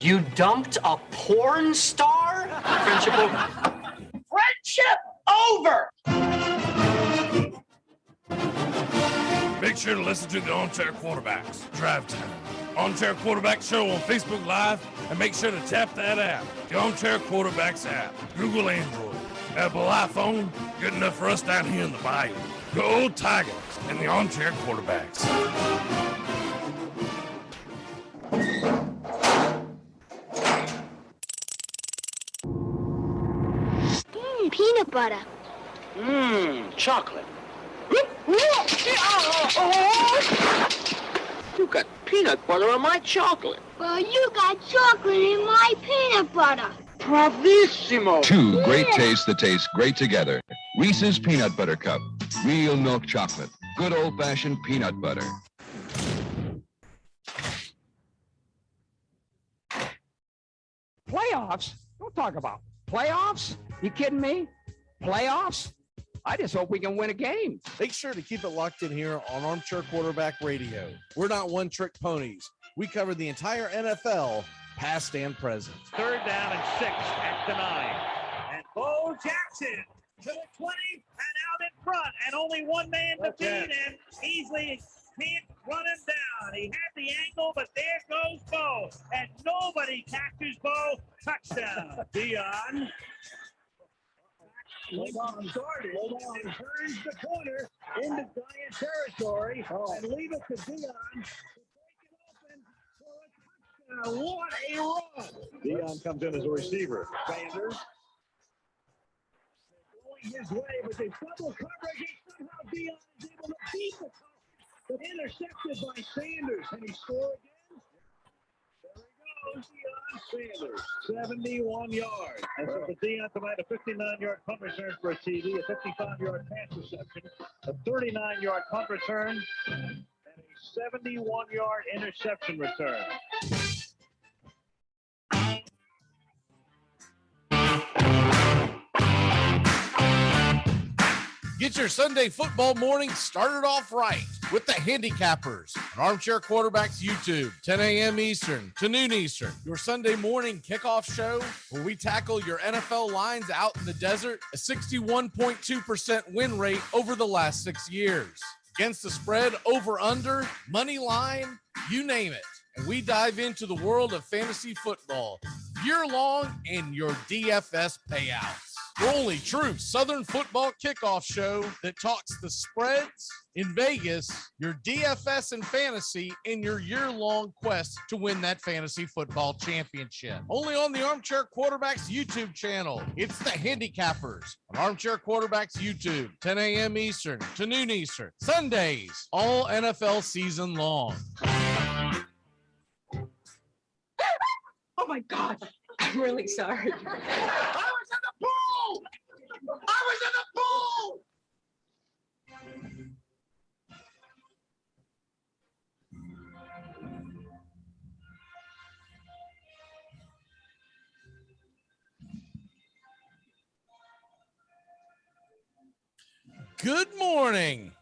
You dumped a porn star? Friendship over. Friendship over! Make sure to listen to the Armchair Quarterbacks Drive Time Armchair Quarterback Show on Facebook Live, and make sure to tap that app, the Armchair Quarterbacks app. Google Android, Apple iPhone, good enough for us down here in the bayou. Go Old Tigers and the Armchair Quarterbacks. Peanut butter. Chocolate. You got peanut butter on my chocolate. Well, you got chocolate in my peanut butter. Bravissimo. Two great tastes that taste great together. Reese's Peanut Butter Cup. Real milk chocolate. Good old-fashioned peanut butter. Playoffs? Don't talk about playoffs. You kidding me? Playoffs? I just hope we can win a game. Make sure to keep it locked in here on Armchair Quarterback Radio. We're not one-trick ponies. We cover the entire NFL, past and present. 3rd down and 6 at the 9. And Bo Jackson to the 20 and out in front. And only one man to beat, and easily can't run him down. He had the angle, but there goes Bo. And nobody catches Bo. Touchdown. Dion. Lamont started and turns the corner into Giant territory and leave it to Dion to break it open for a touchdown. What a run! Dion comes in as a receiver. Sanders going his way, but they double coverage, and somehow Dion is able to beat the coverage, but intercepted by Sanders, and he scored again. Dion Sanders, 71 yards. And so the Dion tonight, a 59-yard punt return for a TD, a 55-yard pass reception, a 39-yard punt return, and a 71-yard interception return. Get your Sunday football morning started off right with the Handicappers on Armchair Quarterbacks YouTube, 10 a.m. Eastern to noon Eastern. Your Sunday morning kickoff show where we tackle your NFL lines out in the desert, a 61.2% win rate over the last 6 years. Against the spread, over, under, money line, you name it. And we dive into the world of fantasy football year long in your DFS payouts. The only true Southern football kickoff show that talks the spreads in Vegas, your DFS and fantasy, in your year-long quest to win that fantasy football championship. Only on the Armchair Quarterbacks YouTube channel. It's the Handicappers on Armchair Quarterbacks YouTube, 10 a.m. Eastern to noon Eastern. Sundays, all NFL season long. Oh my God, I'm really sorry. I was in the pool! I was in the pool! Good morning.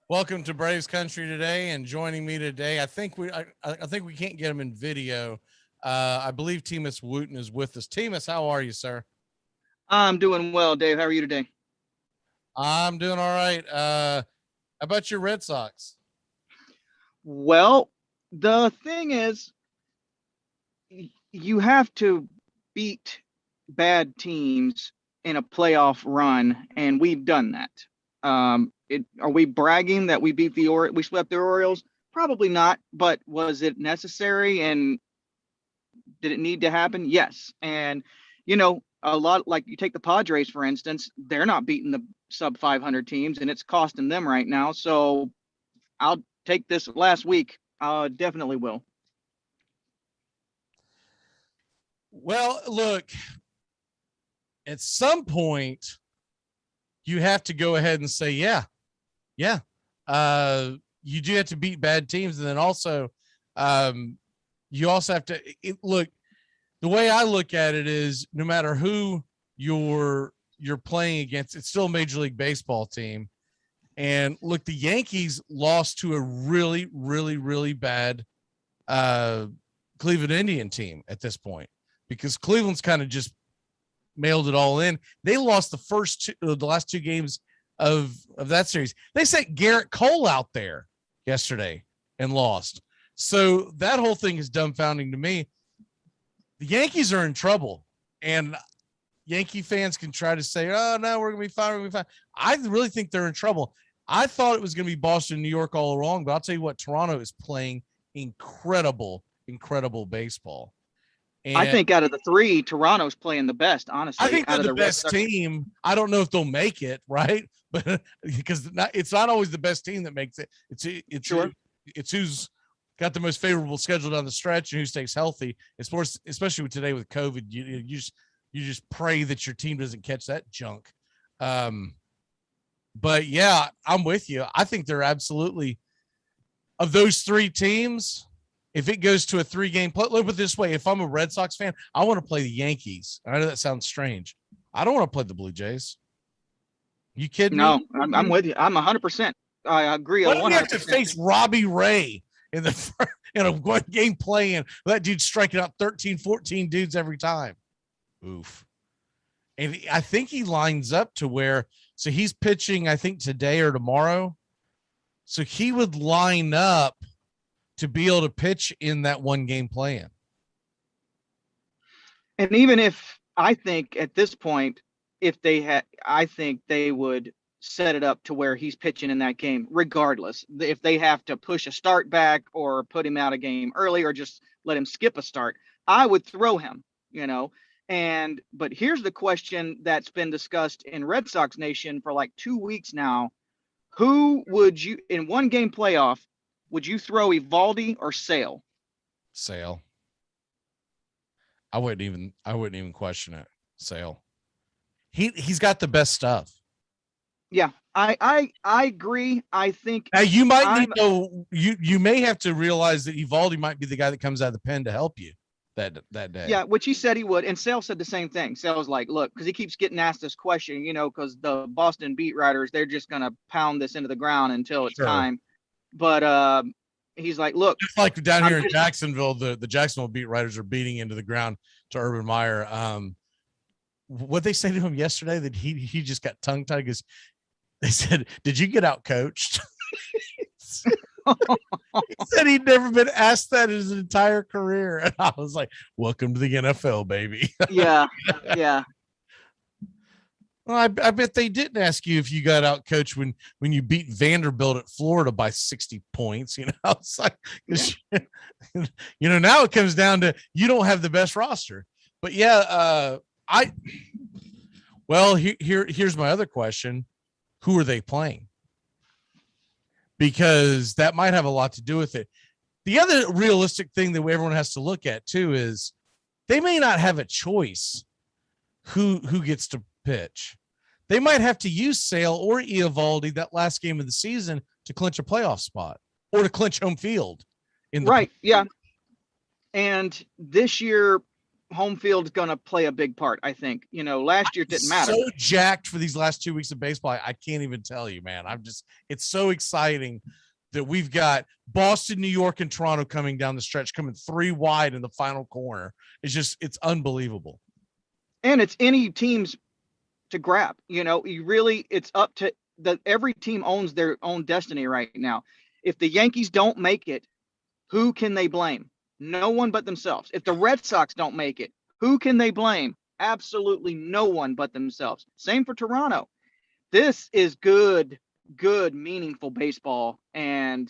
Welcome to Braves Country today, and joining me today, I think we can't get him in video. I believe Teamus Wooten is with us. Teamus, how are you, sir? I'm doing well, Dave. How are you today? I'm doing all right. How about your Red Sox? Well, the thing is, you have to beat bad teams in a playoff run, and we've done that. Are we bragging that we beat we swept the Orioles? Probably not, but was it necessary, and did it need to happen? Yes. And, you know, a lot, like you take the Padres, for instance, they're not beating the sub 500 teams, and it's costing them right now. So I'll take this last week. Definitely will. Well, look, at some point, you have to go ahead and say, yeah. You do have to beat bad teams. And then also, you also have to look, the way I look at it is no matter who you're playing against, it's still a Major League Baseball team. And look, the Yankees lost to a really, really, really bad Cleveland Indian team at this point, because Cleveland's kind of just mailed it all in. They lost the last two games of that series. They sent Garrett Cole out there yesterday and lost. So that whole thing is dumbfounding to me. The Yankees are in trouble, and Yankee fans can try to say, oh no, we're gonna be fine. We're gonna be fine. I really think they're in trouble. I thought it was going to be Boston, New York all along, but I'll tell you what, Toronto is playing incredible baseball. And I think out of the three, Toronto's playing the best, honestly. I think they're out of the best team. I don't know if they'll make it, right? But because it's not always the best team that makes it. It's who's got the most favorable schedule down the stretch and who stays healthy. Especially with today with COVID, you just pray that your team doesn't catch that junk. But yeah, I'm with you. I think they're absolutely, of those three teams, if it goes to a 3-game play, look at it this way. If I'm a Red Sox fan, I want to play the Yankees. I know that sounds strange. I don't want to play the Blue Jays. You kidding me? No, I'm with you. I'm 100%. I agree. Why do we have to face Robbie Ray in a one-game play-in? That dude's striking out 13, 14 dudes every time. Oof. And I think he lines up to where, so he's pitching, I think today or tomorrow. So he would line up to be able to pitch in that 1-game play-in. And even if I think at this point, I think they would set it up to where he's pitching in that game, regardless. If they have to push a start back or put him out a game early or just let him skip a start, I would throw him, but here's the question that's been discussed in Red Sox Nation for like 2 weeks now. Who would you, in 1-game playoff, would you throw, Eovaldi or Sale? Sale. I wouldn't even question it. Sale. He's got the best stuff. Yeah, I agree. I think now you might you may have to realize that Eovaldi might be the guy that comes out of the pen to help you that day. Yeah, which he said he would. And Sale said the same thing. Sale was like, look, because he keeps getting asked this question, because the Boston beat writers, they're just going to pound this into the ground until it's time. But he's like, look. Just like down here in Jacksonville, the Jacksonville beat writers are beating into the ground to Urban Meyer. What they say to him yesterday that he just got tongue-tied because they said, did you get out coached? He said he'd never been asked that in his entire career. And I was like, welcome to the NFL, baby. Yeah. Well, I bet they didn't ask you if you got out coached when you beat Vanderbilt at Florida by 60 points. It's like, now it comes down to you don't have the best roster. But yeah, here's my other question. Who are they playing? Because that might have a lot to do with it. The other realistic thing that everyone has to look at too is they may not have a choice who gets to pitch. They might have to use Sale or Eovaldi that last game of the season to clinch a playoff spot or to clinch home field. Yeah. And this year, home field is going to play a big part, I think. Last year it didn't matter. So jacked for these last 2 weeks of baseball. I can't even tell you, man. It's so exciting that we've got Boston, New York, and Toronto coming down the stretch, coming 3 wide in the final corner. It's unbelievable. And it's any team's to grab, it's up to every team owns their own destiny right now. If the Yankees don't make it, who can they blame? No one but themselves. If the Red Sox don't make it, who can they blame? Absolutely no one but themselves. Same for Toronto. This is good, meaningful baseball. And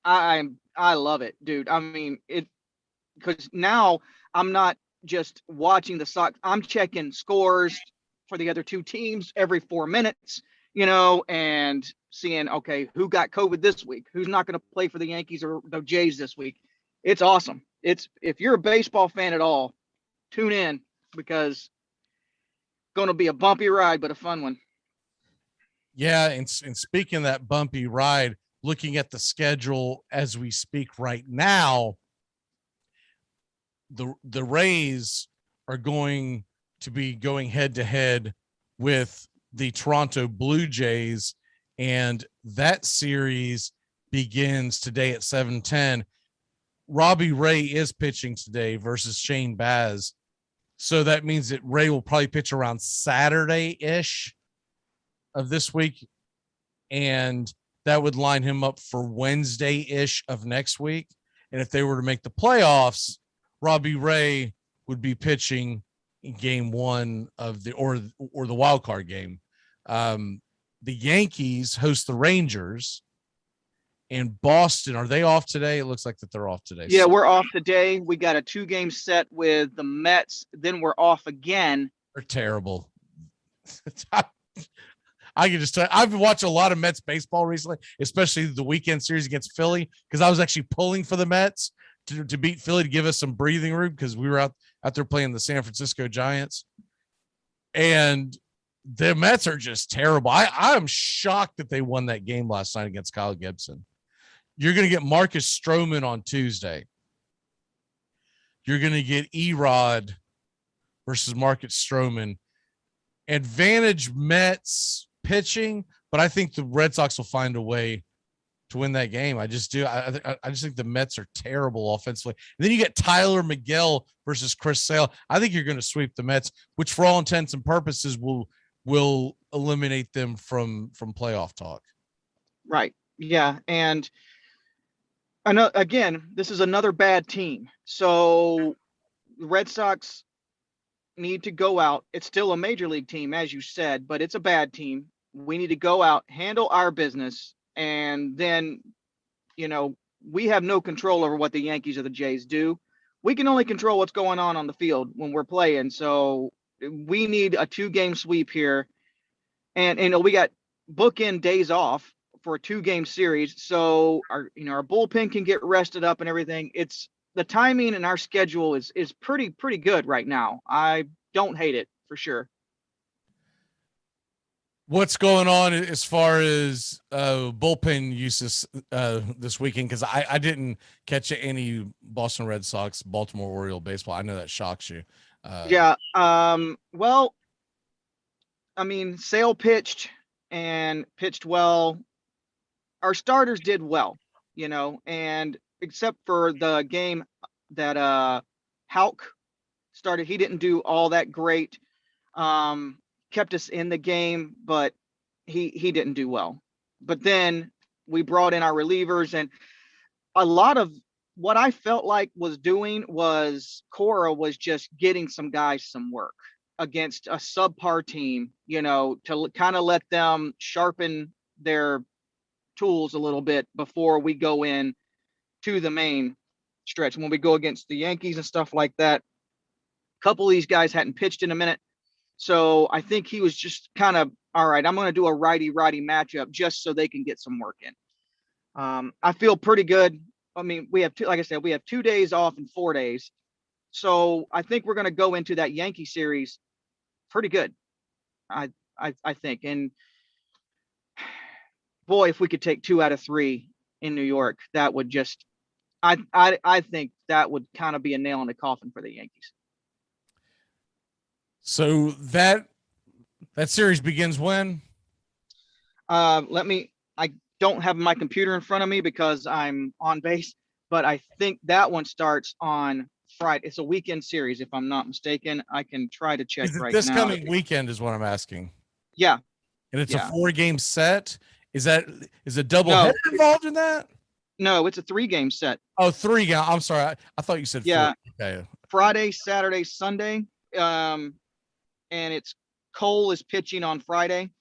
I love it, dude. I mean, because now I'm not just watching the Sox. I'm checking scores for the other two teams every 4 minutes, and seeing, okay, who got COVID this week? Who's not going to play for the Yankees or the Jays this week? It's awesome. If you're a baseball fan at all, tune in because it's going to be a bumpy ride, but a fun one. Yeah. And speaking of that bumpy ride, looking at the schedule as we speak right now, the Rays are going to be going head to head with the Toronto Blue Jays. And that series begins today at 7:10. Robbie Ray is pitching today versus Shane Baz. So that means that Ray will probably pitch around Saturday-ish of this week. And that would line him up for Wednesday-ish of next week. And if they were to make the playoffs, Robbie Ray would be pitching in game one of the wild card game. The Yankees host the Rangers. And Boston, are they off today? It looks like that they're off today. Yeah, we're off today. We got a 2-game set with the Mets. Then we're off again. They're terrible. I can just tell you, I've been watching a lot of Mets baseball recently, especially the weekend series against Philly, because I was actually pulling for the Mets to beat Philly to give us some breathing room because we were out there playing the San Francisco Giants. And the Mets are just terrible. I'm shocked that they won that game last night against Kyle Gibson. You're going to get Marcus Stroman on Tuesday. You're going to get Erod versus Marcus Stroman. Advantage Mets pitching, but I think the Red Sox will find a way to win that game. I just do. I just think the Mets are terrible offensively. And then you get Tyler Miguel versus Chris Sale. I think you're going to sweep the Mets, which for all intents and purposes will eliminate them from playoff talk. Right. Yeah. And I know, again, this is another bad team. So the Red Sox need to go out. It's still a major league team, as you said, but it's a bad team. We need to go out, handle our business, and then, we have no control over what the Yankees or the Jays do. We can only control what's going on the field when we're playing. So we need a 2-game sweep here. And we got bookend days off for a 2-game series. So our bullpen can get rested up and everything. It's the timing and our schedule is pretty good right now. I don't hate it for sure. What's going on as far as bullpen uses this weekend? Because I didn't catch any Boston Red Sox, Baltimore Oriole baseball. I know that shocks you. Yeah. Well, I mean, Sale pitched well. Our starters did well, and except for the game that Houck started, he didn't do all that great. Kept us in the game, but he didn't do well. But then we brought in our relievers, and a lot of what I felt like was Cora was just getting some guys some work against a subpar team, to kind of let them sharpen their tools a little bit before we go in to the main stretch. When we go against the Yankees and stuff like that, a couple of these guys hadn't pitched in a minute. So I think he was just kind of, all right, I'm going to do a righty-righty matchup just so they can get some work in. I feel pretty good. I mean, we have 2 days off in 4 days. So I think we're going to go into that Yankee series pretty good. I think. And boy, if we could take 2 out of 3 in New York, that would just, I think that would kind of be a nail in the coffin for the Yankees. So that series begins when? I don't have my computer in front of me because I'm on base, but I think that one starts on Friday. It's a weekend series, if I'm not mistaken. I can try to check right now. This coming weekend is what I'm asking. Yeah. And it's a 4-game set. Is a double header involved in that? No, it's a 3-game set. Oh, 3 game. I'm sorry. I thought you said 4. Yeah. Okay. Friday, Saturday, Sunday. And it's Cole is pitching on Friday.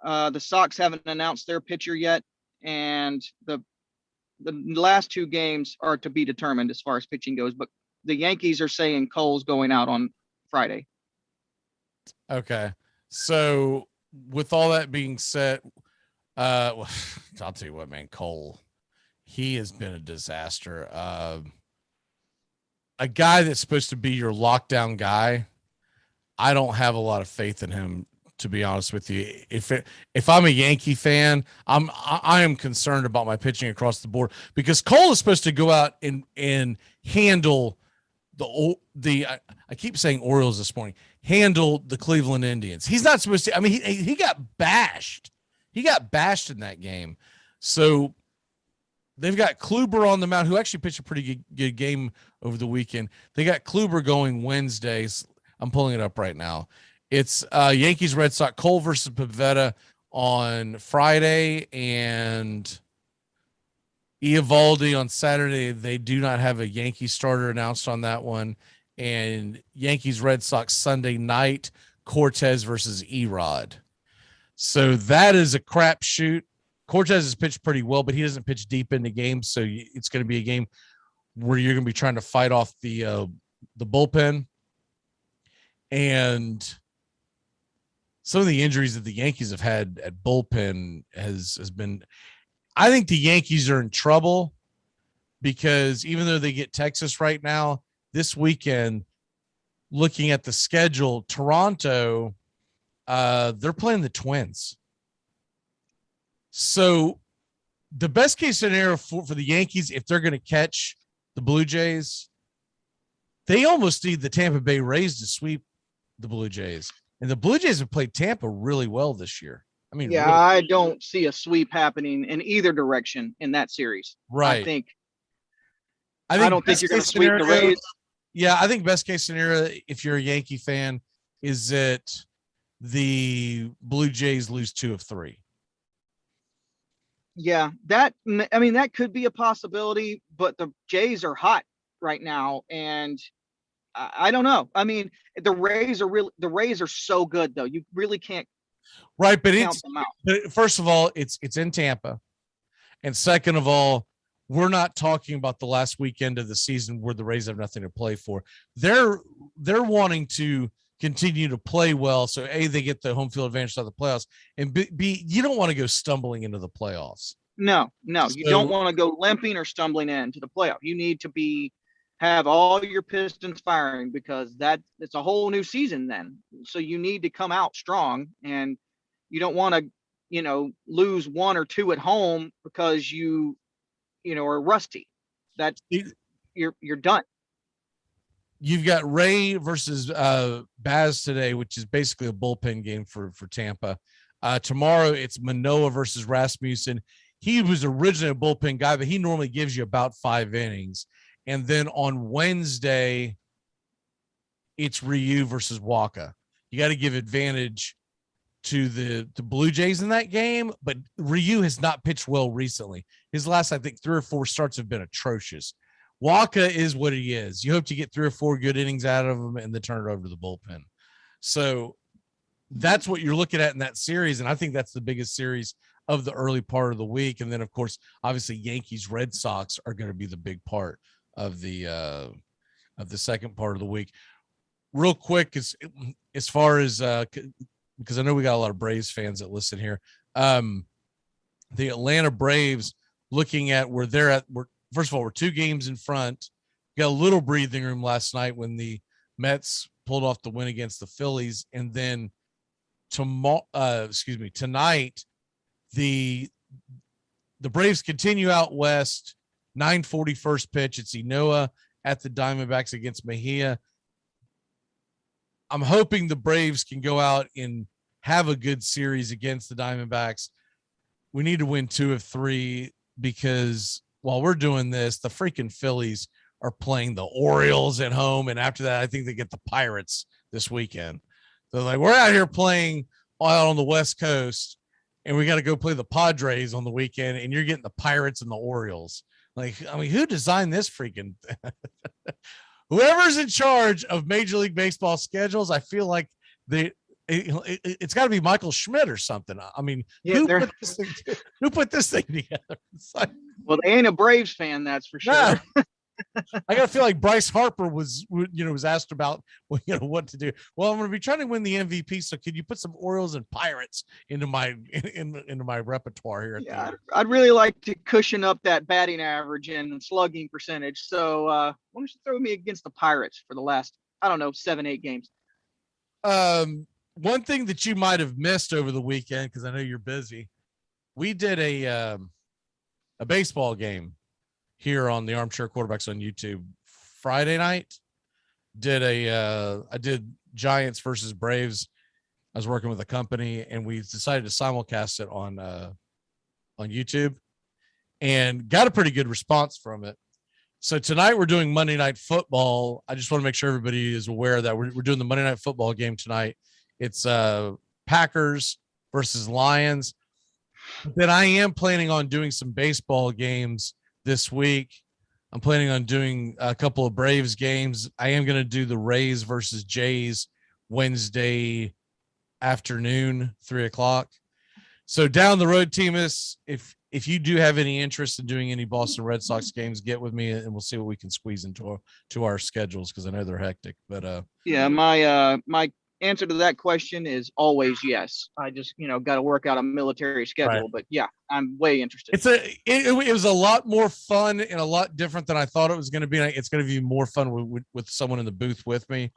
The Sox haven't announced their pitcher yet, and the last 2 games are to be determined as far as pitching goes. But the Yankees are saying Cole's going out on Friday. Okay, so with all that being said, I'll tell you what, man, Cole, he has been a disaster. A guy that's supposed to be your lockdown guy, I don't have a lot of faith in him, to be honest with you. If I'm a Yankee fan, I am concerned about my pitching across the board, because Cole is supposed to go out and handle the I keep saying Orioles this morning, handle the Cleveland Indians. He's not supposed to. I mean, he got bashed. He got bashed in that game. So they've got Kluber on the mound, who actually pitched a pretty good game over the weekend. They got Kluber going Wednesdays. I'm pulling it up right now. It's Yankees, Red Sox, Cole versus Pivetta on Friday, and Eovaldi on Saturday. They do not have a Yankee starter announced on that one. And Yankees, Red Sox Sunday night, Cortez versus Erod. So that is a crapshoot. Cortez has pitched pretty well, but he doesn't pitch deep into games. So it's going to be a game where you're going to be trying to fight off the bullpen. And some of the injuries that the Yankees have had at bullpen has been, I think the Yankees are in trouble because even though they get Texas right now, this weekend, looking at the schedule, Toronto, they're playing the Twins. So the best case scenario for the Yankees, if they're going to catch the Blue Jays, they almost need the Tampa Bay Rays to sweep the Blue Jays. And the Blue Jays have played Tampa really well this year. I mean, yeah, really. I don't see a sweep happening in either direction in that series. Right. I don't think you're going to sweep the Rays. Yeah, I think best case scenario, if you're a Yankee fan, is that the Blue Jays lose 2 of 3. Yeah, that could be a possibility, but the Jays are hot right now, and I don't know. I mean, the Rays are so good though. You really can't right, but count them out. But first of all, it's in Tampa, and second of all, we're not talking about the last weekend of the season where the Rays have nothing to play for. They're wanting to continue to play well, so A, they get the home field advantage out of the playoffs, and B, you don't want to go stumbling into the playoffs. No, you don't want to go limping or stumbling into the playoff. You need to have all your pistons firing because it's a whole new season then. So you need to come out strong, and you don't want to, lose 1 or 2 at home because you are rusty. That you're done. You've got Ray versus Baz today, which is basically a bullpen game for Tampa. Tomorrow it's Manoah versus Rasmussen. He was originally a bullpen guy, but he normally gives you about 5 innings. And then on Wednesday, it's Ryu versus Waka. You got to give advantage to the Blue Jays in that game, but Ryu has not pitched well recently. His last, I think, 3 or 4 starts have been atrocious. Waka is what he is. You hope to get 3 or 4 good innings out of him and then turn it over to the bullpen. So that's what you're looking at in that series, and I think that's the biggest series of the early part of the week. And then, of course, obviously Yankees, Red Sox are going to be the big part of the second part of the week. Real quick, as far as because I know we got a lot of Braves fans that listen here. The Atlanta Braves, looking at where they're at, first of all, we're 2 games in front. Got a little breathing room last night when the Mets pulled off the win against the Phillies, and then tonight, the Braves continue out west. 9:40 first pitch. It's Enoa at the Diamondbacks against Mejia. I'm hoping the Braves can go out and have a good series against the Diamondbacks. We need to win 2 of 3 because while we're doing this, the freaking Phillies are playing the Orioles at home. And after that, I think they get the Pirates this weekend. They're like, we're out here playing out on the West Coast and we got to go play the Padres on the weekend. And you're getting the Pirates and the Orioles. Like, I mean, who designed this freaking whoever's in charge of Major League Baseball schedules? I feel like it's got to be Michael Schmidt or something. I mean, yeah, who put this thing together? Like, well, they ain't a Braves fan, that's for sure. No. I gotta feel like Bryce Harper was asked about what to do. Well, I'm going to be trying to win the MVP, so could you put some Orioles and Pirates into my repertoire here? Yeah, I'd really like to cushion up that batting average and slugging percentage. So why don't you throw me against the Pirates for the last 7-8 games? One thing that you might have missed over the weekend, because I know you're busy, we did a baseball game here on the Armchair Quarterbacks on YouTube Friday night. I did Giants versus Braves. I was working with a company and we decided to simulcast it on YouTube. and got a pretty good response from it. So tonight we're doing Monday Night Football. I just want to make sure everybody is aware that we're doing the Monday Night Football game tonight. It's Packers versus Lions. Then I am planning on doing some baseball games this week. I'm planning on doing a couple of Braves games. I am going to do the Rays versus Jays Wednesday afternoon, 3:00. So down the road, Timus, if you do have any interest in doing any Boston Red Sox games, get with me and we'll see what we can squeeze into our schedules, because I know they're hectic. But yeah, my answer to that question is always yes. I just got to work out a military schedule, Right. but yeah, I'm way interested. It was a lot more fun and a lot different than I thought it was going to be. It's going to be more fun with someone in the booth with me.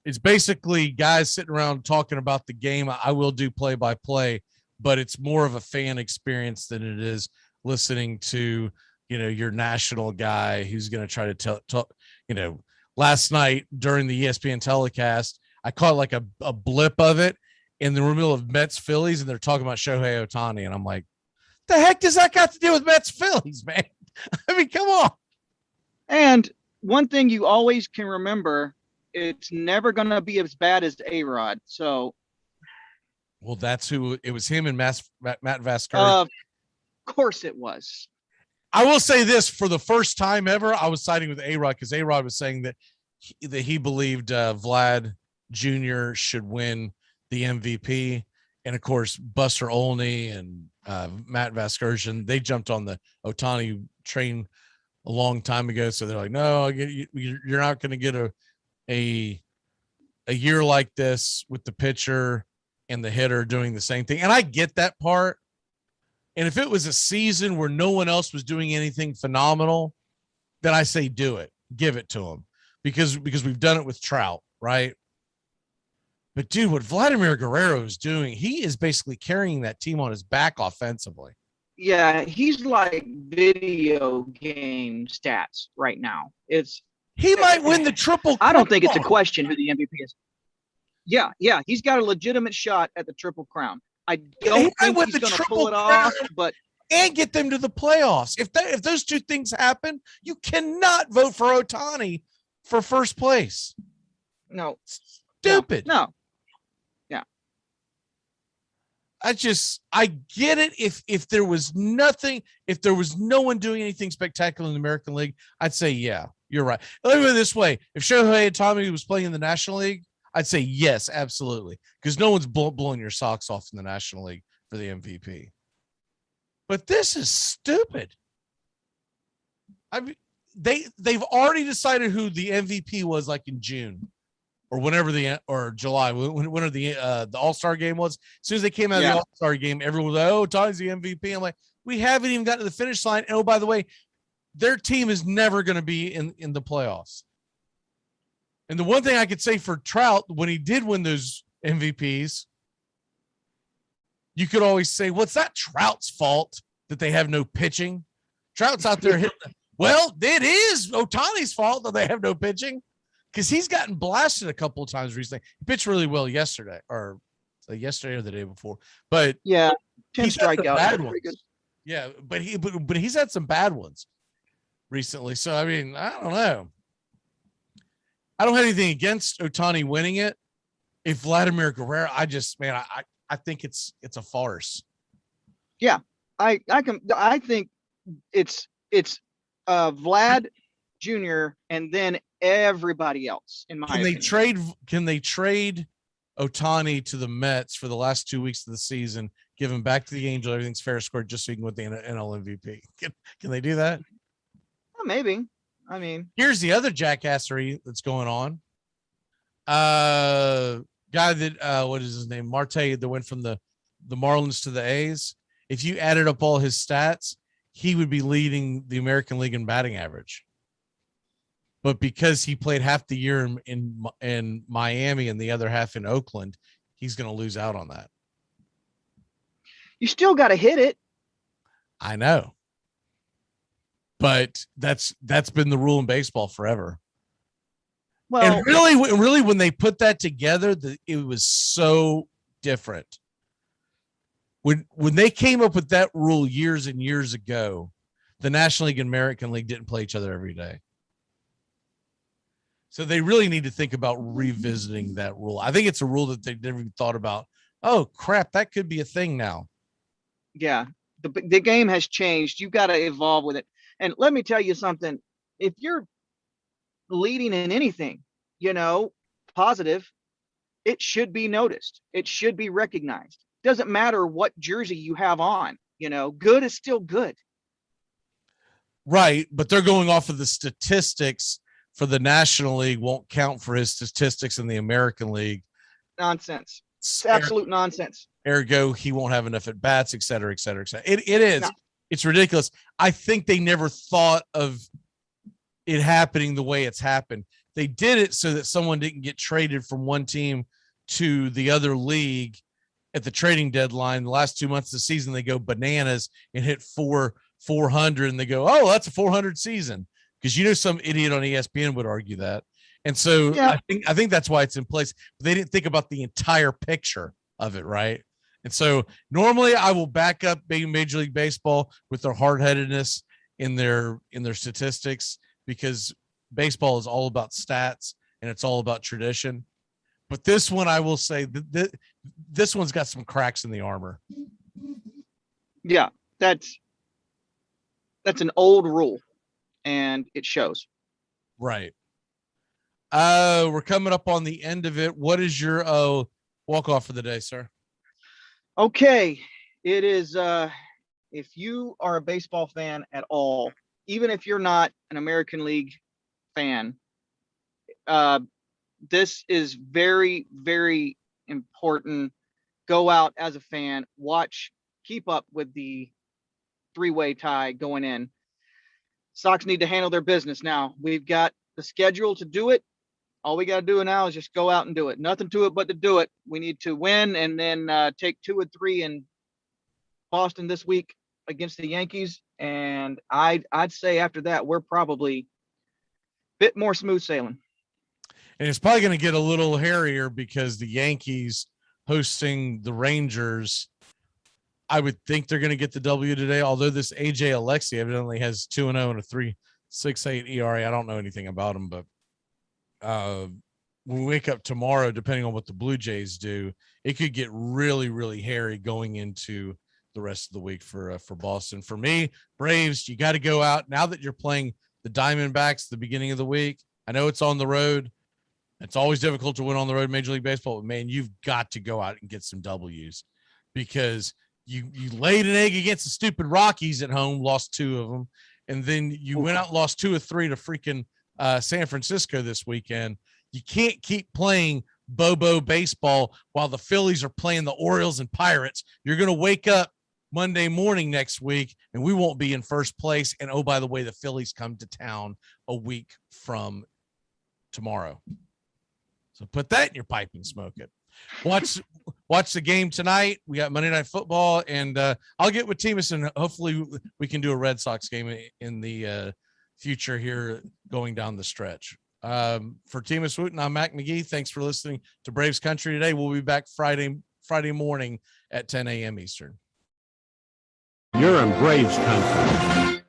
It's basically guys sitting around talking about the game. I will do play-by-play, but it's more of a fan experience than it is listening to, your national guy who's going to try to tell, last night during the ESPN telecast, I caught like a blip of it in the middle of Mets Phillies, and they're talking about Shohei Ohtani. And I'm like, the heck does that got to do with Mets Phillies, man? I mean, come on. And one thing you always can remember, it's never going to be as bad as A-Rod. So, well, that's who it was, him and Matt Vasgersian. Of course it was. I will say this, for the first time ever, I was siding with A-Rod, because A-Rod was saying that he believed Vlad Jr. should win the MVP. And of course, Buster Olney and Matt Vasgersian, they jumped on the Ohtani train a long time ago. So they're like, no, you're not going to get a year like this with the pitcher and the hitter doing the same thing. And I get that part. And if it was a season where no one else was doing anything phenomenal, then I say do it, give it to him, because we've done it with Trout, right? But dude, what Vladimir Guerrero is doing, he is basically carrying that team on his back offensively. Yeah, he's like video game stats right now. He might win the triple. I don't think it's a question who the MVP is. Yeah, he's got a legitimate shot at the Triple Crown. I don't think he's going to pull it off, but and get them to the playoffs. If those two things happen, you cannot vote for Ohtani for first place. No, stupid. No. Yeah. I get it. If there was no one doing anything spectacular in the American League, I'd say, yeah, you're right. Let me put it this way. If Shohei Ohtani was playing in the National League, I'd say yes, absolutely. Because no one's blowing your socks off in the National League for the MVP. But this is stupid. I mean, they've already decided who the MVP was, like in June or whenever or July, whenever the All-Star game was. As soon as they came out of the All-Star game, everyone was like, oh, Ohtani's the MVP. I'm like, we haven't even gotten to the finish line. And oh, by the way, their team is never going to be in the playoffs. And the one thing I could say for Trout, when he did win those MVPs, you could always say, what's that Trout's fault that they have no pitching? Trout's out there hitting. Well, it is Ohtani's fault that they have no pitching, because he's gotten blasted a couple of times recently. He pitched really well yesterday or the day before. But yeah, 10 strikeouts. Bad ones. Yeah, but he's had some bad ones recently. So, I mean, I don't know. I don't have anything against Ohtani winning it. If Vladimir Guerrero, I think it's a farce. Yeah, I think it's Vlad Jr. and then everybody else. In my opinion. Can they trade Ohtani to the Mets for the last 2 weeks of the season, give him back to the Angels, everything's fair score, just so he can win the NL MVP? Can they do that? Well, maybe. I mean, here's the other jackassery that's going on. Guy that what is his name? Marte, that went from the Marlins to the A's. If you added up all his stats, he would be leading the American League in batting average. But because he played half the year in Miami and the other half in Oakland, he's going to lose out on that. You still got to hit it. I know. But that's been the rule in baseball forever. Well, and really, when they put that together, it was so different. when they came up with that rule years and years ago, the National League and American League didn't play each other every day. So they really need to think about revisiting that rule. I think it's a rule that they never even thought about. Oh crap, that could be a thing now. Yeah, the game has changed. You've got to evolve with it. And let me tell you something. If you're leading in anything, positive, it should be noticed. It should be recognized. Doesn't matter what jersey you have on, good is still good. Right. But they're going off of the statistics for the National League won't count for his statistics in the American League. Nonsense. It's absolute nonsense. Ergo, he won't have enough at bats, et cetera, et cetera, et cetera. It is. No. It's ridiculous. I think they never thought of it happening the way it's happened. They did it so that someone didn't get traded from one team to the other league at the trading deadline. The last 2 months of the season, they go bananas and hit 400, and they go, oh, that's a 400 season. Because some idiot on ESPN would argue that. And so yeah. I think that's why it's in place. They didn't think about the entire picture of it, right? And so normally I will back up Major League Baseball with their hard-headedness in their statistics, because baseball is all about stats and it's all about tradition. But this one, I will say that this one's got some cracks in the armor. Yeah, that's an old rule, and it shows. Right. We're coming up on the end of it. What is your walk-off for the day, sir? Okay. It is, if you are a baseball fan at all, even if you're not an American League fan, this is very, very important. Go out as a fan, watch, keep up with the three-way tie going in. Sox need to handle their business now. We've got the schedule to do it. All we got to do now is just go out and do it. Nothing to it but to do it. We need to win and then take 2 and 3 in Boston this week against the Yankees. And I'd say after that, we're probably a bit more smooth sailing. And it's probably going to get a little hairier because the Yankees hosting the Rangers, I would think they're going to get the W today. Although this AJ Alexy evidently has 2-0 and a 3.68 ERA. I don't know anything about him, but when we wake up tomorrow, depending on what the Blue Jays do, it could get really, really hairy going into the rest of the week for Boston. For me, Braves, you got to go out now that you're playing the Diamondbacks at the beginning of the week. I know it's on the road. It's always difficult to win on the road in Major League Baseball, but man, you've got to go out and get some W's, because you laid an egg against the stupid Rockies at home, lost 2 of them, and then you went out and lost 2 or 3 to freaking San Francisco this weekend. You can't keep playing Bobo baseball while the Phillies are playing the Orioles and Pirates. You're going to wake up Monday morning next week and we won't be in first place. And oh, by the way, the Phillies come to town a week from tomorrow. So put that in your pipe and smoke it. Watch the game tonight. We got Monday Night Football, and I'll get with Temus, and hopefully we can do a Red Sox game in the future here going down the stretch. For Temus Wooten, I'm Mac McGee. Thanks for listening to Braves Country today. We'll be back Friday morning at 10 a.m. Eastern. You're in Braves Country.